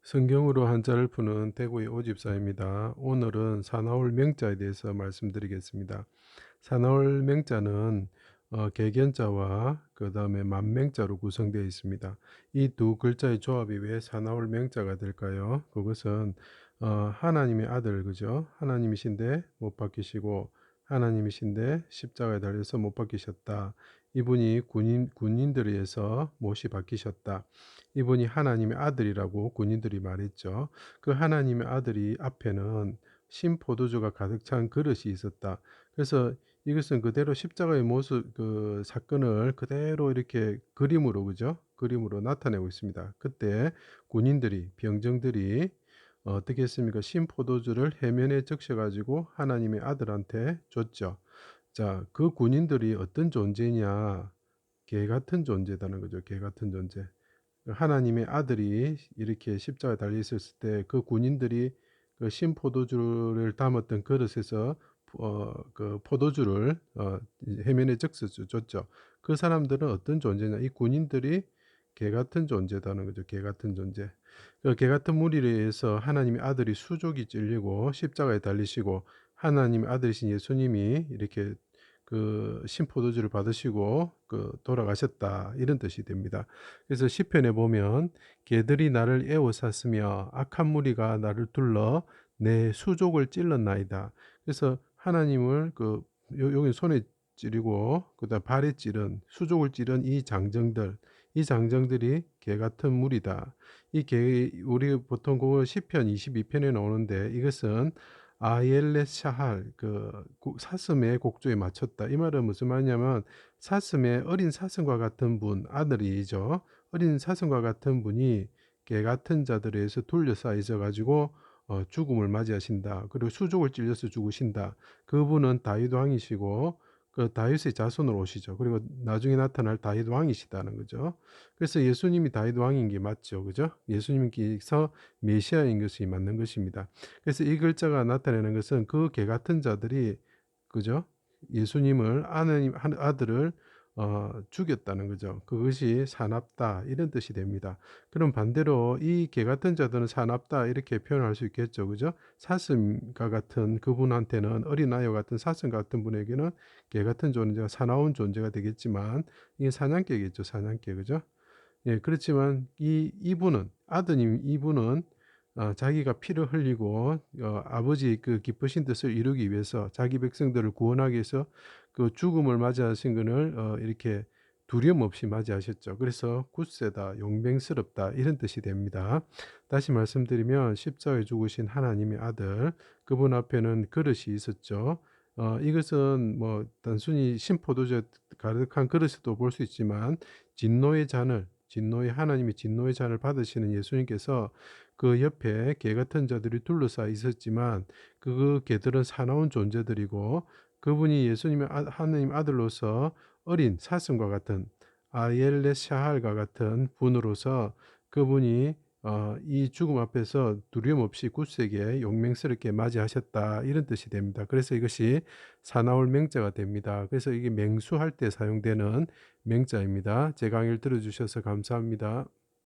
성경으로 한자를 푸는 대구의 오집사입니다. 오늘은 사나울 명자에 대해서 말씀드리겠습니다. 사나울 명자는 개견자와 그 다음에 만명자로 구성되어 있습니다. 이 두 글자의 조합이 왜 사나울 명자가 될까요? 그것은 하나님의 아들, 그죠? 하나님이신데 못 박히시고 하나님이신데 십자가에 달려서 못 박히셨다. 이분이 군인들에 의해서 못이 박히셨다. 이분이 하나님의 아들이라고 군인들이 말했죠. 그 하나님의 아들이 앞에는 신포도주가 가득 찬 그릇이 있었다. 그래서 이것은 그대로 십자가의 모습 그 사건을 그대로 이렇게 그림으로, 그죠? 그림으로 나타내고 있습니다. 그때 군인들이 병정들이 어떻게 했습니까? 신포도주를 해면에 적셔 가지고 하나님의 아들한테 줬죠. 자, 그 군인들이 어떤 존재냐? 개 같은 존재다는 거죠. 개 같은 존재. 하나님의 아들이 이렇게 십자가에 달려 있었을 때 그 군인들이 그 신포도주를 담았던 그릇에서 그 포도주를 이제 해면에 적셔 줬죠. 그 사람들은 어떤 존재냐? 이 군인들이 개 같은 존재다는 거죠. 개 같은 존재. 그 개 같은 무리에 의해서 하나님의 아들이 수족이 찔리고 십자가에 달리시고 하나님의 아들이신 예수님이 이렇게 그 신포도주를 받으시고 그 돌아가셨다, 이런 뜻이 됩니다. 그래서 시편에 보면 개들이 나를 애워쌌으며 악한 무리가 나를 둘러 내 수족을 찔렀나이다. 그래서 하나님을 여기 손에 찌르고 그다음 발에 찌른 수족을 찌른 이 장정들이 개 같은 무리다. 이 개 우리 보통 그거 시편 22편에 나오는데 이것은 아옐렛 샤할 사슴의 곡조에 맞췄다. 이 말은 무슨 말이냐면 사슴의 어린 사슴과 같은 분, 아들이죠. 어린 사슴과 같은 분이 개 같은 자들에 의해서 둘러싸여 가지고 죽음을 맞이하신다. 그리고 수족을 찔려서 죽으신다. 그분은 다윗 왕이시고 그 다윗의 자손으로 오시죠. 그리고 나중에 나타날 다윗 왕이시다는 거죠. 그래서 예수님이 다윗 왕인 게 맞죠. 그죠? 예수님께서 메시아인 것이 맞는 것입니다. 그래서 이 글자가 나타내는 것은 그 개 같은 자들이, 그죠? 예수님을 하나님 아들을 죽였다는 거죠. 그것이 사납다, 이런 뜻이 됩니다. 그럼 반대로 이 개 같은 자들은 사납다, 이렇게 표현할 수 있겠죠. 그죠? 사슴과 같은 그분한테는, 어린아이와 같은 사슴 같은 분에게는 개 같은 존재가 사나운 존재가 되겠지만 이게 사냥개겠죠. 사냥개. 그죠? 예, 그렇지만 이분은, 아드님 이분은 자기가 피를 흘리고 아버지의 그 기쁘신 뜻을 이루기 위해서 자기 백성들을 구원하기 위해서 그 죽음을 맞이하신 것을 이렇게 두려움 없이 맞이하셨죠. 그래서 굳세다, 용맹스럽다, 이런 뜻이 됩니다. 다시 말씀드리면 십자가에 죽으신 하나님의 아들, 그분 앞에는 그릇이 있었죠. 이것은 뭐 단순히 신포도주 가득한 그릇도 볼 수 있지만 하나님의 진노의 잔을 받으시는 예수님께서 그 옆에 개 같은 자들이 둘러싸여 있었지만 그 개들은 사나운 존재들이고 그분이 예수님의 하나님 아들로서 어린 사슴과 같은 아옐레 샤할과 같은 분으로서 그분이 이 죽음 앞에서 두려움 없이 굳세게 용맹스럽게 맞이하셨다, 이런 뜻이 됩니다. 그래서 이것이 사나울 맹자가 됩니다. 그래서 이게 맹수할 때 사용되는 맹자입니다. 제 강의를 들어주셔서 감사합니다.